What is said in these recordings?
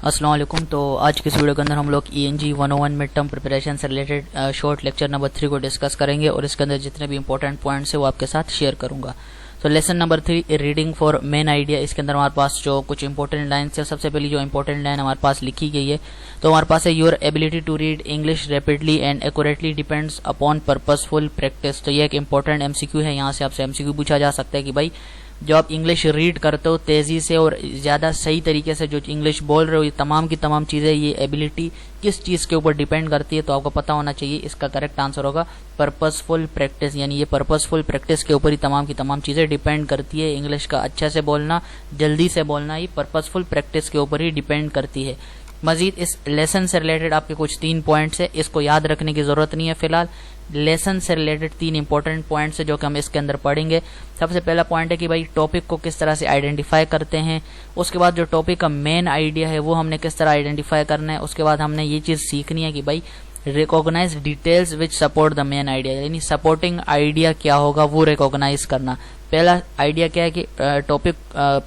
अस्सलाम वालेकुम। तो आज के इस वीडियो के अंदर हम लोग ENG 101 मिड टर्म प्रिपरेशन से रिलेटेड शॉर्ट लेक्चर नंबर 3 को डिस्कस करेंगे और इसके अंदर जितने भी इंपॉर्टेंट पॉइंट्स है वो आपके साथ शेयर करूंगा। तो lesson number 3 reading for main idea, इसके अंदर हमारे पास जो कुछ इंपॉर्टेंट लाइन्स है, सबसे पहली जो इंपॉर्टेंट लाइन हमारे पास लिखी गई है तो हमारे पास है your ability to read English rapidly and accurately depends upon purposeful practice. तो ये एक इंपॉर्टेंट MCQ है। यहाँ से आपसे MCQ पूछा जा सकता है कि भाई जो आप इंग्लिश रीड करते हो तेजी से और ज्यादा सही तरीके से जो इंग्लिश बोल रहे हो, ये तमाम की तमाम चीजें, ये एबिलिटी किस चीज के ऊपर डिपेंड करती है, तो आपको पता होना चाहिए। इसका करेक्ट आंसर होगा पर्पसफुल प्रैक्टिस, यानी ये पर्पसफुल प्रैक्टिस के ऊपर ही तमाम की तमाम चीजें डिपेंड करती है। इंग्लिश का अच्छे से बोलना, जल्दी से बोलना, ये पर्पसफुल प्रैक्टिस के ऊपर ही डिपेंड करती है। मजीद इस लेसन से रिलेटेड आपके कुछ 3 पॉइंट्स है, इसको याद रखने की जरूरत नहीं है। फिलहाल लेसन से रिलेटेड 3 इंपॉर्टेंट पॉइंट्स है जो कि हम इसके अंदर पढ़ेंगे। सबसे पहला पॉइंट है कि भाई टॉपिक को किस तरह से आइडेंटिफाई करते हैं। उसके बाद जो टॉपिक का मेन आइडिया है वो हमने किस तरह आइडेंटिफाई करना है। उसके बाद हमने ये चीज सीखनी है कि भाई recognise details which support the main idea, यानी सपोर्टिंग आइडिया क्या होगा वो रिकॉग्नाइज करना। पहला आइडिया क्या है कि टॉपिक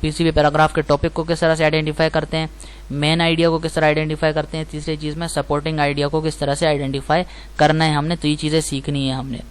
PCB पैराग्राफ के टॉपिक को किस तरह से आइडेंटिफाई करते हैं, मेन आइडिया को किस तरह आइडेंटिफाई करते हैं, तीसरी चीज में सपोर्टिंग आइडिया को किस तरह से आइडेंटिफाई करना है हमने। तो ये चीजें सीखनी है हमने।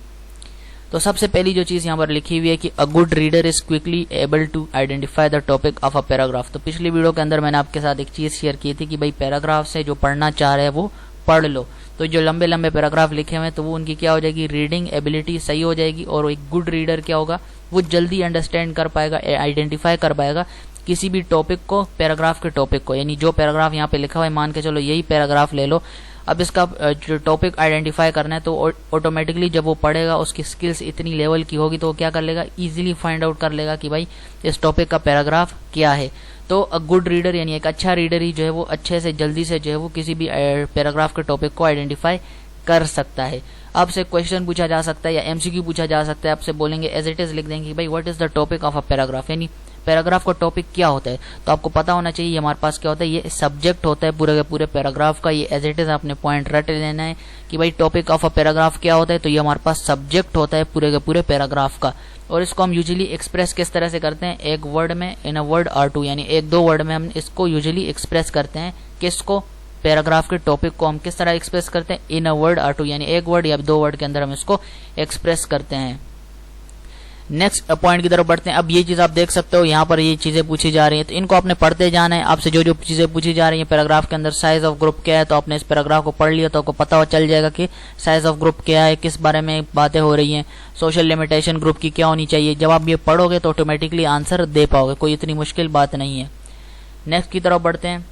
तो सबसे पहली जो चीज यहाँ पर लिखी हुई है कि a good reader is quickly able to identify the topic of a paragraph. तो पिछली वीडियो के अंदर मैंने आपके साथ एक चीज शेयर की थी कि भाई पैराग्राफ से जो पढ़ना चाह रहे हैं वो पढ़ लो। तो जो लंबे लंबे पैराग्राफ लिखे हुए हैं तो वो उनकी क्या हो जाएगी, रीडिंग एबिलिटी सही हो जाएगी। और एक गुड रीडर क्या होगा, वो जल्दी अंडरस्टैंड कर पाएगा, आइडेंटिफाई कर पाएगा किसी भी टॉपिक को, पैराग्राफ के टॉपिक को। यानी जो पैराग्राफ यहाँ पे लिखा हुआ है, मान के चलो यही पैराग्राफ ले लो, अब इसका जो टॉपिक आइडेंटिफाई करना है तो ऑटोमेटिकली जब वो पढ़ेगा उसकी स्किल्स इतनी लेवल की होगी तो वो क्या कर लेगा, इजीली फाइंड आउट कर लेगा कि भाई इस टॉपिक का पैराग्राफ क्या है। तो अ गुड रीडर यानी एक अच्छा रीडर ही जो है वो अच्छे से जल्दी से जो है वो किसी भी पैराग्राफ के टॉपिक को आइडेंटिफाई कर सकता है। आपसे क्वेश्चन पूछा जा सकता है या MCQ पूछा जा सकता है, आपसे बोलेंगे एज इट इज लिख देंगे भाई what is the topic of a paragraph, यानी पैराग्राफ का टॉपिक क्या होता है। तो आपको पता होना चाहिए हमारे पास क्या होता है, ये सब्जेक्ट होता है पूरे के पूरे पैराग्राफ का। ये एज इट इज आपने पॉइंट रट लेना है कि भाई टॉपिक ऑफ अ पैराग्राफ क्या होता है। तो ये हमारे पास सब्जेक्ट होता है पूरे के पूरे पैराग्राफ का। और इसको हम यूजुअली एक्सप्रेस किस तरह से करते हैं, एक वर्ड में, इन अ वर्ड और टू, यानी 1-2 वर्ड में हम इसको यूजुअली एक्सप्रेस करते हैं। किसको, पैराग्राफ के टॉपिक को हम किस तरह एक्सप्रेस करते हैं, इन अ वर्ड और टू, यानी 1 वर्ड या 2 वर्ड के अंदर हम इसको एक्सप्रेस करते हैं। नेक्स्ट पॉइंट की तरफ बढ़ते हैं। अब ये चीज आप देख सकते हो, यहाँ पर ये चीजें पूछी जा रही हैं तो इनको आपने पढ़ते जाना है। आपसे जो जो चीजें पूछी जा रही हैं, पैराग्राफ के अंदर साइज ऑफ ग्रुप क्या है, तो आपने इस पैराग्राफ को पढ़ लिया तो आपको पता चल जाएगा कि साइज ऑफ ग्रुप क्या है, किस बारे में बातें हो रही हैं, सोशल लिमिटेशन ग्रुप की क्या होनी चाहिए। जब आप ये पढ़ोगे तो ऑटोमेटिकली आंसर दे पाओगे, कोई इतनी मुश्किल बात नहीं है। नेक्स्ट की तरफ बढ़ते हैं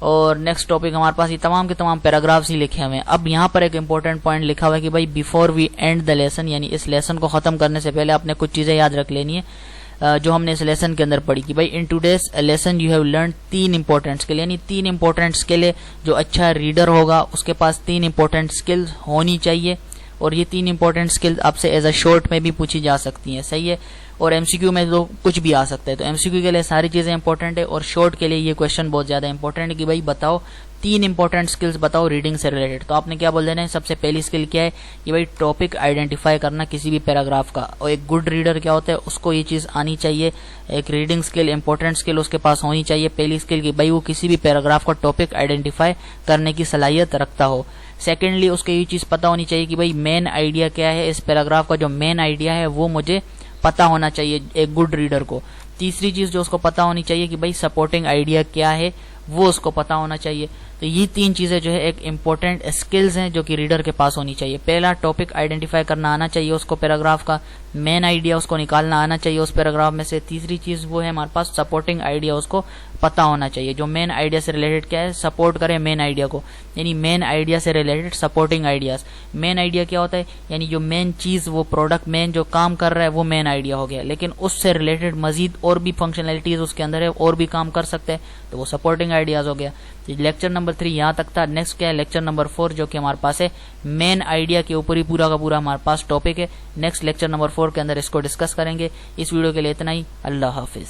और नेक्स्ट टॉपिक हमारे पास ये तमाम के तमाम पैराग्राफ्स ही लिखे हुए हैं। अब यहाँ पर एक इंपॉर्टेंट पॉइंट लिखा हुआ है कि भाई before we end the lesson, यानी इस लेसन को खत्म करने से पहले आपने कुछ चीजें याद रख लेनी है जो हमने इस लेसन के अंदर पढ़ी कि भाई in today's lesson you have learn 3 important skill, यानी 3 इंपॉर्टेंट स्किल है। जो अच्छा रीडर होगा उसके पास 3 इंपॉर्टेंट स्किल्स होनी चाहिए और ये 3 इंपॉर्टेंट स्किल्स आपसे एज अ शॉर्ट में भी पूछी जा सकती हैं, सही है। और MCQ में तो कुछ भी आ सकता है। तो MCQ के लिए सारी चीजें इंपॉर्टेंट है और शॉर्ट के लिए ये क्वेश्चन बहुत ज्यादा इंपॉर्टेंट है कि भाई बताओ 3 इंपॉर्टेंट स्किल्स बताओ रीडिंग से रिलेटेड। तो आपने क्या बोल देना है, सबसे पहली स्किल क्या है कि भाई टॉपिक आइडेंटिफाई करना किसी भी पैराग्राफ का। और एक गुड रीडर क्या होता है, उसको ये चीज आनी चाहिए, एक रीडिंग स्किल, इंपॉर्टेंट स्किल उसके पास होनी चाहिए। पहली स्किल की भाई वो किसी भी पैराग्राफ का टॉपिक आइडेंटिफाई करने की सलाहियत रखता हो। सेकेंडली उसको ये चीज पता होनी चाहिए कि भाई मेन आइडिया क्या है, इस पैराग्राफ का जो मेन आइडिया है वो मुझे पता होना चाहिए एक गुड रीडर को। तीसरी चीज जो उसको पता होनी चाहिए कि भाई सपोर्टिंग आइडिया क्या है वो उसको पता होना चाहिए। तो ये 3 चीजें जो है एक इंपॉर्टेंट स्किल्स हैं जो कि रीडर के पास होनी चाहिए। पहला टॉपिक आइडेंटिफाई करना आना चाहिए उसको, पैराग्राफ का मेन आइडिया उसको निकालना आना चाहिए उस पैराग्राफ में से। तीसरी चीज वो है हमारे पास सपोर्टिंग आइडिया उसको पता होना चाहिए, जो मेन आइडिया से रिलेटेड क्या है, सपोर्ट करे मेन आइडिया को, यानी मेन आइडिया से related supporting ideas. Main idea क्या होता है, यानी जो मेन चीज, वो प्रोडक्ट मेन जो काम कर रहा है वो मेन आइडिया हो गया, लेकिन उससे रिलेटेड मजीद और भी फंक्शनैलिटीज उसके अंदर है और भी काम कर सकते हैं, तो वो सपोर्टिंग आइडियाज हो गया। तो लेक्चर नंबर 3 यहाँ तक था। नेक्स्ट क्या है, लेक्चर नंबर 4 जो कि हमारे पास है मेन आइडिया के ऊपर ही पूरा का पूरा हमारे पास टॉपिक है। नेक्स्ट लेक्चर नंबर 4 के अंदर इसको डिस्कस करेंगे। इस वीडियो के लिए इतना ही। अल्लाह हाफिज।